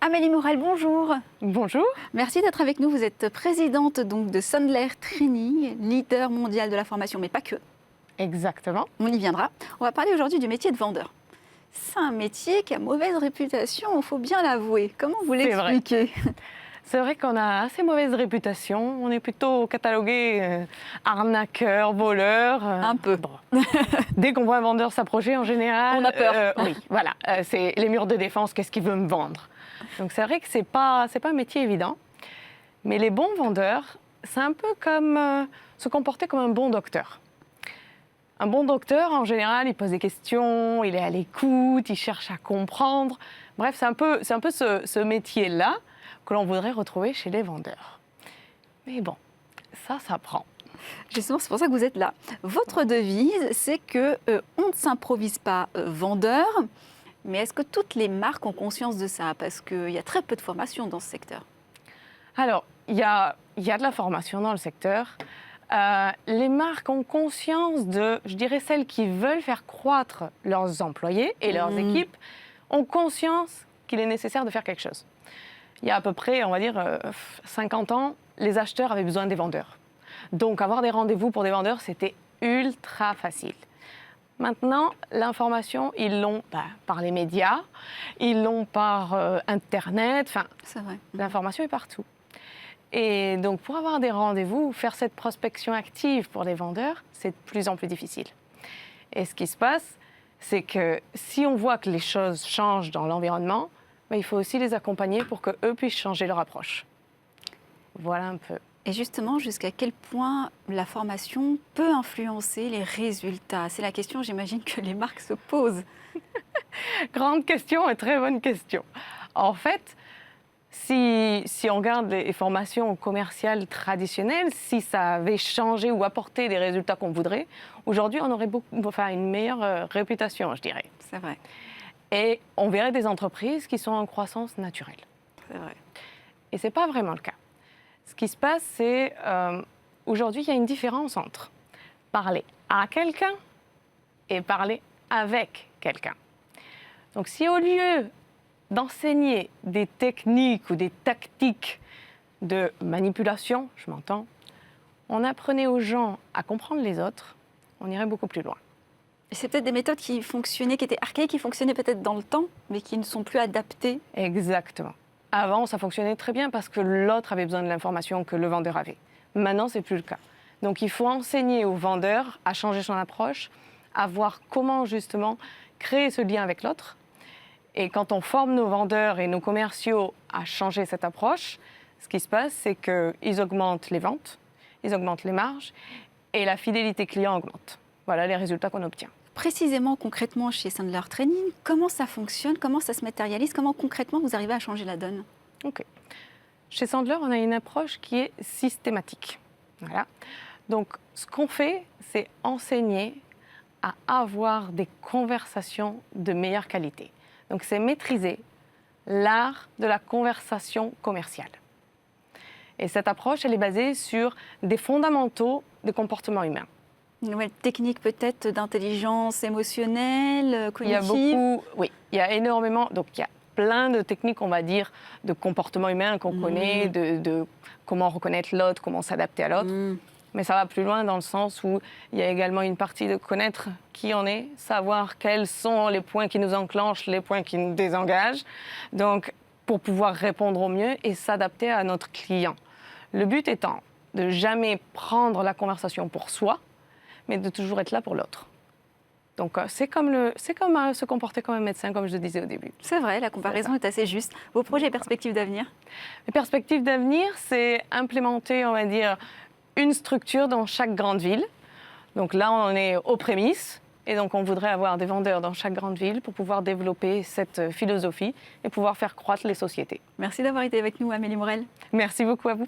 Amélie Morel, bonjour. Bonjour. Merci d'être avec nous. Vous êtes présidente donc de Sandler Training, leader mondial de la formation, mais pas que. Exactement. On y viendra. On va parler aujourd'hui du métier de vendeur. C'est un métier qui a mauvaise réputation, il faut bien l'avouer. Comment vous l'expliquez? C'est vrai qu'on a assez mauvaise réputation. On est plutôt catalogué arnaqueur, voleur. Un peu. Bon. Dès qu'on voit un vendeur s'approcher, en général, on a peur. Oui, voilà. C'est les murs de défense. Qu'est-ce qu'il veut me vendre? Donc c'est vrai que c'est pas un métier évident. Mais les bons vendeurs, c'est un peu comme se comporter comme un bon docteur. Un bon docteur, en général, il pose des questions, il est à l'écoute, il cherche à comprendre. Bref, c'est un peu ce métier-là que l'on voudrait retrouver chez les vendeurs. Mais bon, ça s'apprend. Justement, c'est pour ça que vous êtes là. Votre devise, c'est que on ne s'improvise pas vendeur, mais est-ce que toutes les marques ont conscience de ça? Parce qu'il y a très peu de formation dans ce secteur. Alors, il y a de la formation dans le secteur. Les marques ont conscience de, je dirais, celles qui veulent faire croître leurs employés et leurs équipes, ont conscience qu'il est nécessaire de faire quelque chose. Il y a à peu près, on va dire, 50 ans, les acheteurs avaient besoin des vendeurs. Donc, avoir des rendez-vous pour des vendeurs, c'était ultra facile. Maintenant, l'information, ils l'ont par les médias, ils l'ont par Internet, enfin, c'est vrai. L'information est partout. Et donc, pour avoir des rendez-vous, faire cette prospection active pour les vendeurs, c'est de plus en plus difficile. Et ce qui se passe, c'est que si on voit que les choses changent dans l'environnement, il faut aussi les accompagner pour qu'eux puissent changer leur approche. Voilà un peu. Et justement, jusqu'à quel point la formation peut influencer les résultats? C'est la question, j'imagine, que les marques se posent. Grande question et très bonne question. En fait, si on regarde les formations commerciales traditionnelles, si ça avait changé ou apporté des résultats qu'on voudrait, aujourd'hui, on aurait une meilleure réputation, je dirais. C'est vrai. Et on verrait des entreprises qui sont en croissance naturelle. C'est vrai. Et ce n'est pas vraiment le cas. Ce qui se passe, c'est aujourd'hui, il y a une différence entre parler à quelqu'un et parler avec quelqu'un. Donc si au lieu d'enseigner des techniques ou des tactiques de manipulation, je m'entends, on apprenait aux gens à comprendre les autres, on irait beaucoup plus loin. Et c'est peut-être des méthodes qui fonctionnaient, qui étaient archaïques, qui fonctionnaient peut-être dans le temps, mais qui ne sont plus adaptées. Exactement. Avant, ça fonctionnait très bien parce que l'autre avait besoin de l'information que le vendeur avait. Maintenant, ce n'est plus le cas. Donc, il faut enseigner au vendeur à changer son approche, à voir comment, justement, créer ce lien avec l'autre. Et quand on forme nos vendeurs et nos commerciaux à changer cette approche, ce qui se passe, c'est qu'ils augmentent les ventes, ils augmentent les marges et la fidélité client augmente. Voilà les résultats qu'on obtient. Précisément, concrètement, chez Sandler Training, comment ça fonctionne? Comment ça se matérialise? Comment concrètement vous arrivez à changer la donne? Ok. Chez Sandler, on a une approche qui est systématique. Voilà. Donc, ce qu'on fait, c'est enseigner à avoir des conversations de meilleure qualité. Donc, c'est maîtriser l'art de la conversation commerciale. Et cette approche, elle est basée sur des fondamentaux de comportement humain. Une nouvelle technique peut-être d'intelligence émotionnelle, cognitive? Il y a énormément, donc il y a plein de techniques, on va dire, de comportement humain qu'on connaît, de comment reconnaître l'autre, comment s'adapter à l'autre. Mais ça va plus loin dans le sens où il y a également une partie de connaître qui on est, savoir quels sont les points qui nous enclenchent, les points qui nous désengagent, donc pour pouvoir répondre au mieux et s'adapter à notre client. Le but étant de jamais prendre la conversation pour soi, mais de toujours être là pour l'autre. Donc, c'est comme se comporter comme un médecin, comme je le disais au début. C'est vrai, la comparaison est assez juste. Vos projets et perspectives d'avenir? Les perspectives d'avenir, c'est implémenter, on va dire, une structure dans chaque grande ville. Donc là, on est aux prémices. Et donc, on voudrait avoir des vendeurs dans chaque grande ville pour pouvoir développer cette philosophie et pouvoir faire croître les sociétés. Merci d'avoir été avec nous, Amélie Morel. Merci beaucoup à vous.